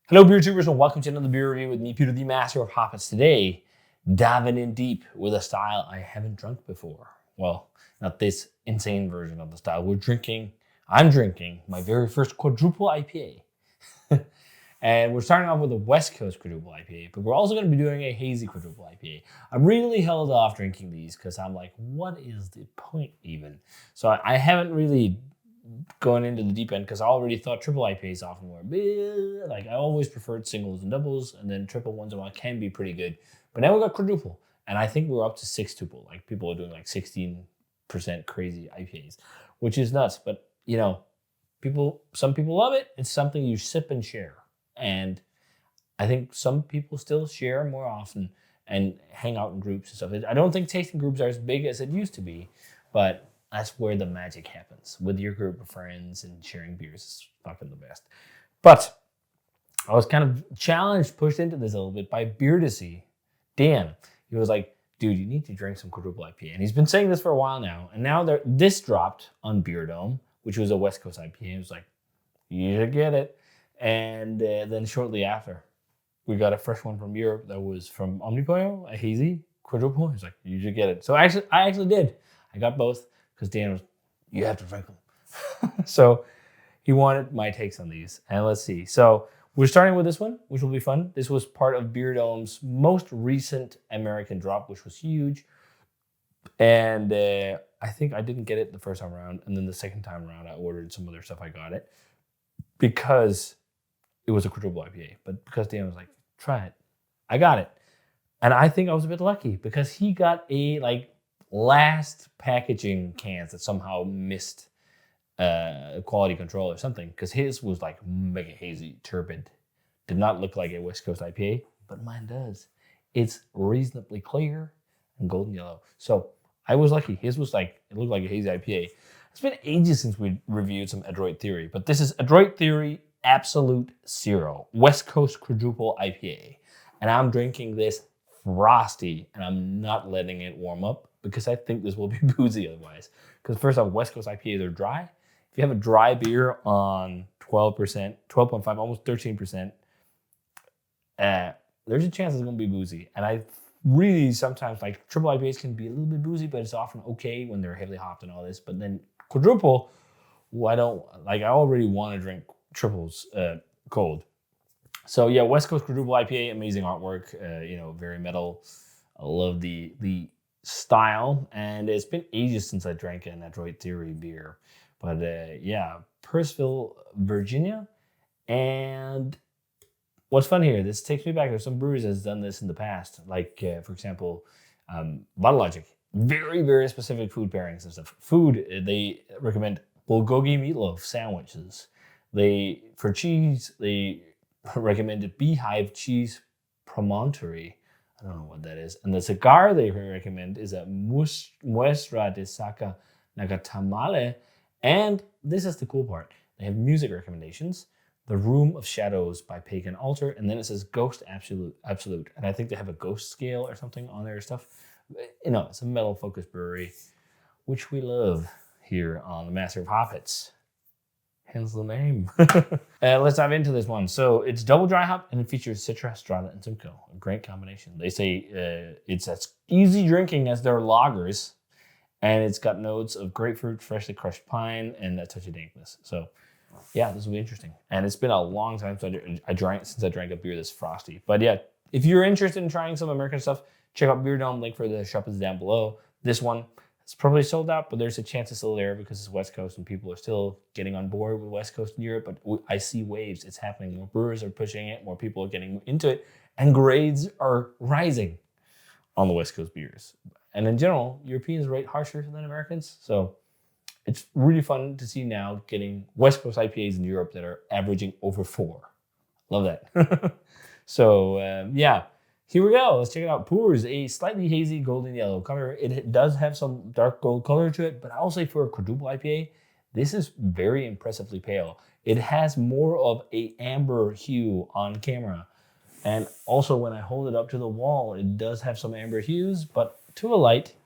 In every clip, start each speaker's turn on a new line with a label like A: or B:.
A: Hello, beer tubers, and welcome to another beer review with me, Peter, the master of hoppets. Today, diving in deep with a style I haven't drunk before. Well, not this insane version of the style. I'm drinking my very first Quadruple IPA. And we're starting off with a West Coast Quadruple IPA, but we're also going to be doing a hazy Quadruple IPA. I really held off drinking these because I'm like, what is the point even? So I haven't really going into the deep end because I already thought triple IPAs often were like I always preferred singles and doubles, and then triple once in a while can be pretty good. But now we got quadruple, and I think we're up to sextuple. Like people are doing like 16% crazy IPAs, which is nuts. But you know, some people love it. It's something you sip and share, and I think some people still share more often and hang out in groups and stuff. I don't think tasting groups are as big as it used to be, but that's where the magic happens with your group of friends, and sharing beers is fucking the best. But I was kind of pushed into this a little bit by Beardacy. Dan, he was like, dude, you need to drink some Quadruple IPA. And he's been saying this for a while now. And now this dropped on Beer Dome, which was a West Coast IPA. He was like, you should get it. And then shortly after, we got a fresh one from Europe that was from Omnipollo, a hazy Quadruple. He's like, you should get it. So I actually did. I got both. Because Dan was, you have to drink them. So he wanted my takes on these. And let's see. So we're starting with this one, which will be fun. This was part of Beer Dome's most recent American drop, which was huge. And I think I didn't get it the first time around. And then the second time around, I ordered some other stuff. I got it because it was a Quadruple IPA. But because Dan was like, try it, I got it. And I think I was a bit lucky because he got a last packaging cans that somehow missed quality control or something, because his was like mega hazy, turbid. Did not look like a West Coast IPA, but mine does. It's reasonably clear and golden yellow. So I was lucky. His was like, it looked like a hazy IPA. It's been ages since we reviewed some Adroit Theory, but this is Adroit Theory Absolute Zero, West Coast Quadruple IPA. And I'm drinking this frosty, and I'm not letting it warm up, because I think this will be boozy otherwise. Because first off, West Coast IPAs are dry. If you have a dry beer on 12%, 12.5, almost 13%, there's a chance it's going to be boozy. And I really sometimes, like, triple IPAs can be a little bit boozy, but it's often okay when they're heavily hopped and all this. But then quadruple, I already want to drink triples cold. So yeah, West Coast Quadruple IPA, amazing artwork, very metal. I love the style, and it's been ages since I drank an Adroit Theory beer. But Purcellville, Virginia. And what's fun here, this takes me back. There's some breweries that's done this in the past. Like, for example, Bottle Logic. Very, very specific food pairings and stuff. Food, they recommend bulgogi meatloaf sandwiches. For cheese, they recommended Beehive Cheese Promontory. I don't know what that is. And the cigar they recommend is a Muestra de Saca Nagatamale. And this is the cool part. They have music recommendations. The Room of Shadows by Pagan Altar. And then it says Ghost Absolute. And I think they have a ghost scale or something on their stuff. It's a metal-focused brewery, which we love here on the Master of Hoppets. Hence the name. Let's dive into this one. So it's double dry hop, and it features Citra, Strata, and Simcoe. A great combination. They say it's as easy drinking as their lagers, and it's got notes of grapefruit, freshly crushed pine, and a touch of dankness. So yeah, this will be interesting. And it's been a long time since I drank a beer this frosty. But yeah, if you're interested in trying some American stuff, check out Beer Dome. Link for the shop is down below. This one, it's probably sold out, but there's a chance it's still there because it's West Coast and people are still getting on board with West Coast in Europe. But I see waves. It's happening. More brewers are pushing it. More people are getting into it. And grades are rising on the West Coast beers. And in general, Europeans rate harsher than Americans. So it's really fun to see now getting West Coast IPAs in Europe that are averaging over 4. Love that. So, here we go. Let's check it out. Pours a slightly hazy golden yellow color. It does have some dark gold color to it, but I'll say for a Quadruple IPA, this is very impressively pale. It has more of a amber hue on camera. And also when I hold it up to the wall, it does have some amber hues, but to a light,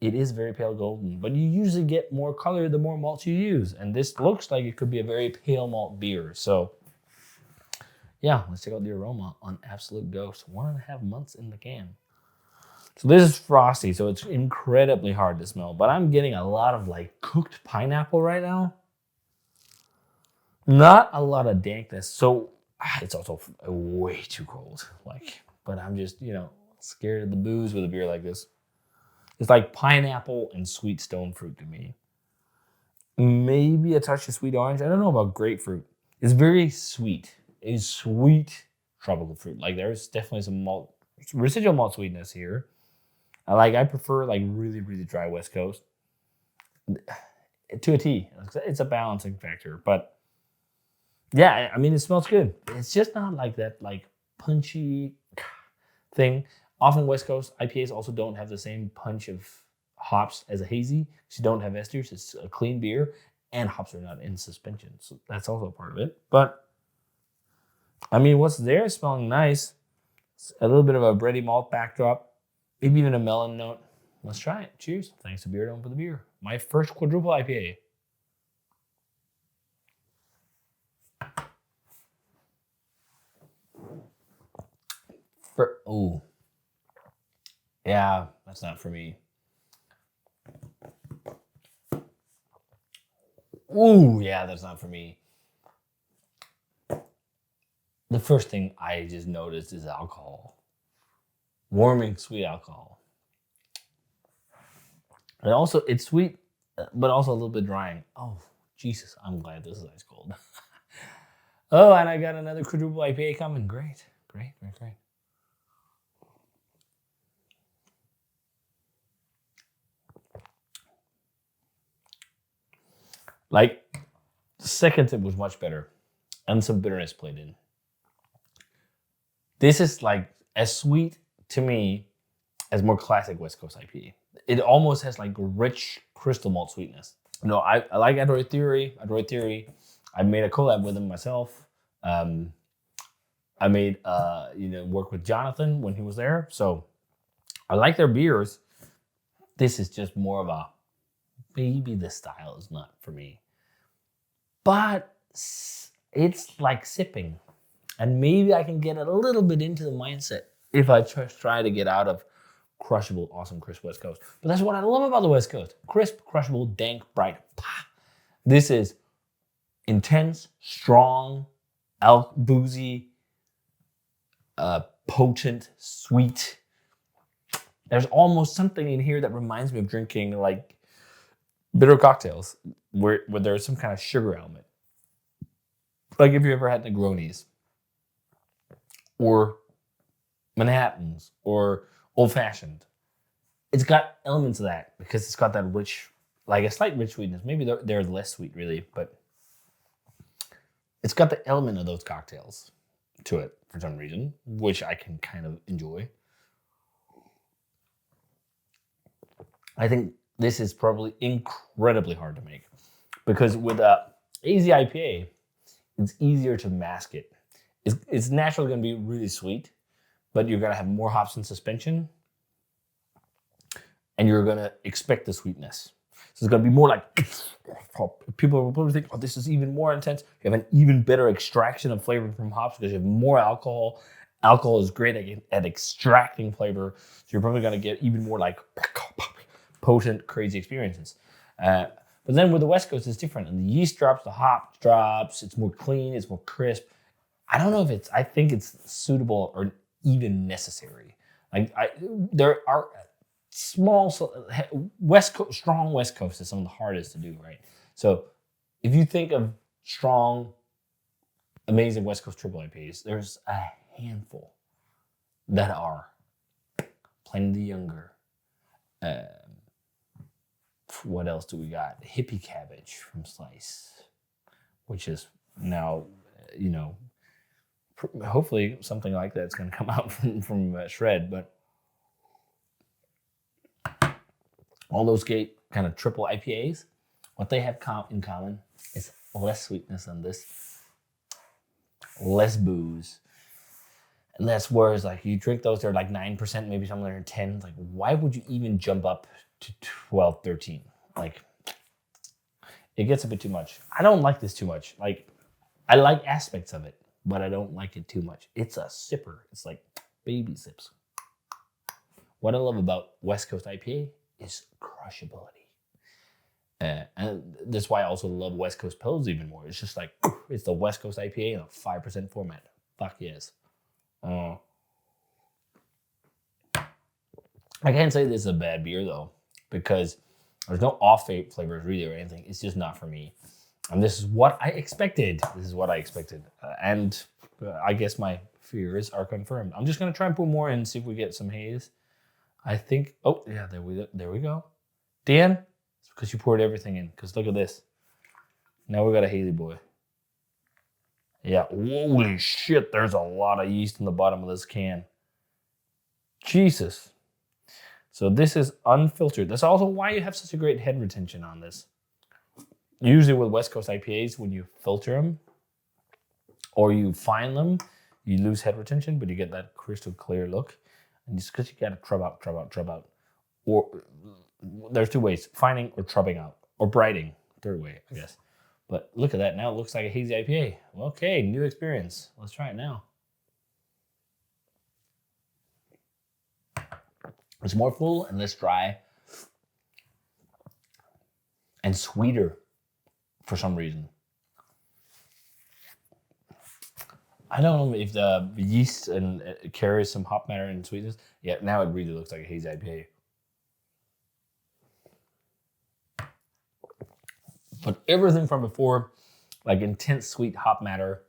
A: it is very pale golden. But you usually get more color the more malts you use. And this looks like it could be a very pale malt beer. So yeah, let's check out the aroma on Absolute Ghost. 1.5 months in the can. So this is frosty, so it's incredibly hard to smell. But I'm getting a lot of like cooked pineapple right now. Not a lot of dankness. So it's also way too cold. But I'm just, scared of the booze with a beer like this. It's like pineapple and sweet stone fruit to me. Maybe a touch of sweet orange. I don't know about grapefruit. It's very sweet. It's sweet tropical fruit. Like there's definitely some residual malt sweetness here. I prefer like really, really dry West Coast to a T. It's a balancing factor, but yeah, I mean, it smells good. It's just not like that like punchy thing. Often West Coast IPAs also don't have the same punch of hops as a hazy. You don't have esters. It's a clean beer, and hops are not in suspension, so that's also part of it. But I mean, what's there is smelling nice. It's a little bit of a bready malt backdrop, maybe even a melon note. Let's try it. Cheers. Thanks to Beer Dome for the beer. My first quadruple IPA. Yeah, that's not for me. Ooh, yeah, that's not for me. The first thing I just noticed is alcohol. Warming sweet alcohol. And also, it's sweet, but also a little bit drying. Oh, Jesus, I'm glad this is ice cold. Oh, and I got another quadruple IPA coming. Great. Like, the second sip was much better, and some bitterness played in. This is like as sweet to me as more classic West Coast IPA. It almost has like a crystal malt sweetness. I like Adroit Theory. I made a collab with him myself. I made work with Jonathan when he was there. So I like their beers. This is just more of a maybe the style is not for me. But it's like sipping. And maybe I can get a little bit into the mindset if I try to get out of crushable, awesome, crisp West Coast. But that's what I love about the West Coast. Crisp, crushable, dank, bright. Pah. This is intense, strong, boozy, potent, sweet. There's almost something in here that reminds me of drinking like bitter cocktails where there's some kind of sugar element. Like if you ever had Negronis or Manhattans or Old Fashioned. It's got elements of that because it's got that rich, like a slight rich sweetness. Maybe they're less sweet really, but it's got the element of those cocktails to it for some reason, which I can kind of enjoy. I think this is probably incredibly hard to make because with a hazy IPA, it's easier to mask it. It's naturally going to be really sweet, but you're going to have more hops in suspension, and you're going to expect the sweetness. So it's going to be more like, people will probably think, oh, this is even more intense. You have an even better extraction of flavor from hops because you have more alcohol. Alcohol is great at extracting flavor, so you're probably going to get even more like potent, crazy experiences. But then with the West Coast, it's different. And the yeast drops, the hop drops, it's more clean, it's more crisp. I don't know if I think it's suitable or even necessary. There are small strong West Coast is some of the hardest to do, right? So if you think of strong, amazing West Coast triple IPAs, there's a handful that are plenty younger. What else do we got? Hippie Cabbage from Slice, which is now, hopefully something like that's going to come out from Shred, but all those great kind of triple IPAs, what they have in common is less sweetness than this, less booze. And that's whereas like you drink those, they're like 9%, maybe some of them are 10. Like, why would you even jump up to 12, 13? Like, it gets a bit too much. I don't like this too much. Like, I like aspects of it, but I don't like it too much. It's a sipper. It's like baby sips. What I love about West Coast IPA is crushability. And that's why I also love West Coast Pils even more. It's just like, it's the West Coast IPA in a 5% format. Fuck yes. I can't say this is a bad beer though, because there's no off flavors really or anything. It's just not for me. And this is what I expected. And I guess my fears are confirmed. I'm just going to try and put more in and see if we get some haze. I think, oh yeah, there we go. Dan, it's because you poured everything in. Because look at this. Now we got a hazy boy. Yeah, holy shit, there's a lot of yeast in the bottom of this can. Jesus. So this is unfiltered. That's also why you have such a great head retention on this. Usually with West Coast IPAs, when you filter them or you fine them, you lose head retention, but you get that crystal clear look. And just because you got to trub out. Or there's two ways, fining or trubbing out. Or brighting, third way, I guess. But look at that, now it looks like a hazy IPA. Okay, new experience. Let's try it now. It's more full and less dry. And sweeter for some reason. I don't know if the yeast and carries some hop matter and sweetness. Yeah, now it really looks like a hazy IPA. But everything from before, like intense sweet hop matter,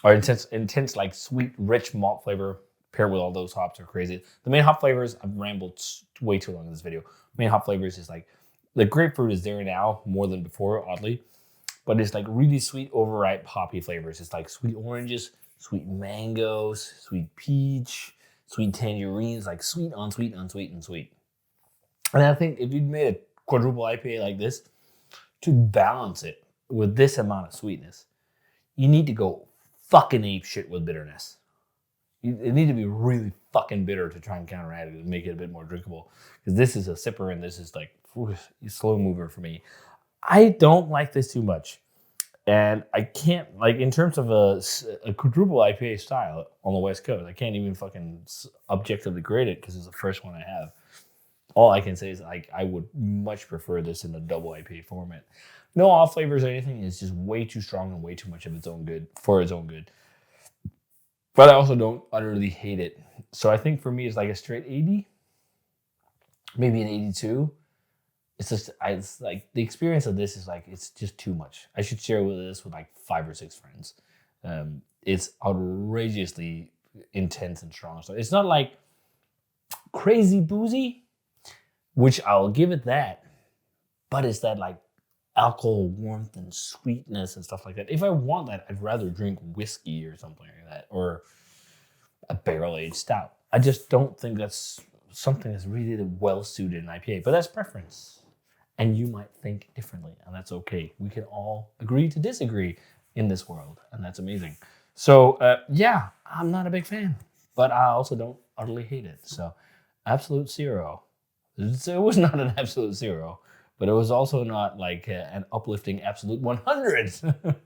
A: or intense like sweet, rich malt flavor paired with all those hops are crazy. The main hop flavors, I've rambled way too long in this video. Main hop flavors is like, the grapefruit is there now more than before, oddly. But it's like really sweet, overripe, hoppy flavors. It's like sweet oranges, sweet mangoes, sweet peach, sweet tangerines, like sweet on sweet on sweet and sweet. And I think if you'd made a quadruple IPA like this, to balance it with this amount of sweetness, you need to go fucking ape shit with bitterness. It need to be really fucking bitter to try and counteract it and make it a bit more drinkable. Because this is a sipper and this is like a slow mover for me. I don't like this too much. And I can't, like, in terms of a quadruple IPA style on the West Coast, I can't even fucking objectively grade it because it's the first one I have. All I can say is like I would much prefer this in a double IPA format. No off flavors or anything. It's just way too strong and way too much of its own good for its own good. But I also don't utterly hate it. So I think for me it's like a straight 80, maybe an 82. It's like the experience of this is like it's just too much. I should share this with like 5 or 6 friends. It's outrageously intense and strong. So it's not like crazy boozy, which I'll give it that, but it's that like alcohol warmth and sweetness and stuff like that. If I want that, I'd rather drink whiskey or something like that, or a barrel-aged stout. I just don't think that's something that's really well suited in IPA, but that's preference. And you might think differently, and that's okay. We can all agree to disagree in this world, and that's amazing. So yeah, I'm not a big fan, but I also don't utterly hate it. So absolute 0. It was not an absolute 0, but it was also not like an uplifting absolute 100. But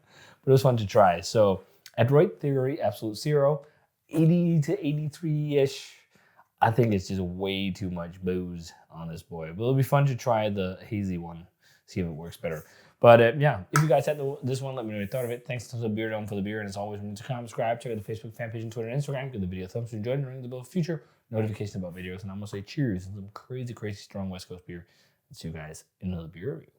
A: it was fun to try. So Adroit theory, absolute 0, 80 to 83-ish. I think it's just way too much booze on this boy. But it'll be fun to try the hazy one, see if it works better. But yeah, if you guys had this one, let me know what you thought of it. Thanks to the Beer Dome for the beer. And as always, remember to comment, subscribe, check out the Facebook fan page and Twitter and Instagram. Give the video a thumbs up, enjoy, and ring the bell for future notifications about videos. And I'm going to say cheers and some crazy, crazy strong West Coast beer. And see you guys in another beer review.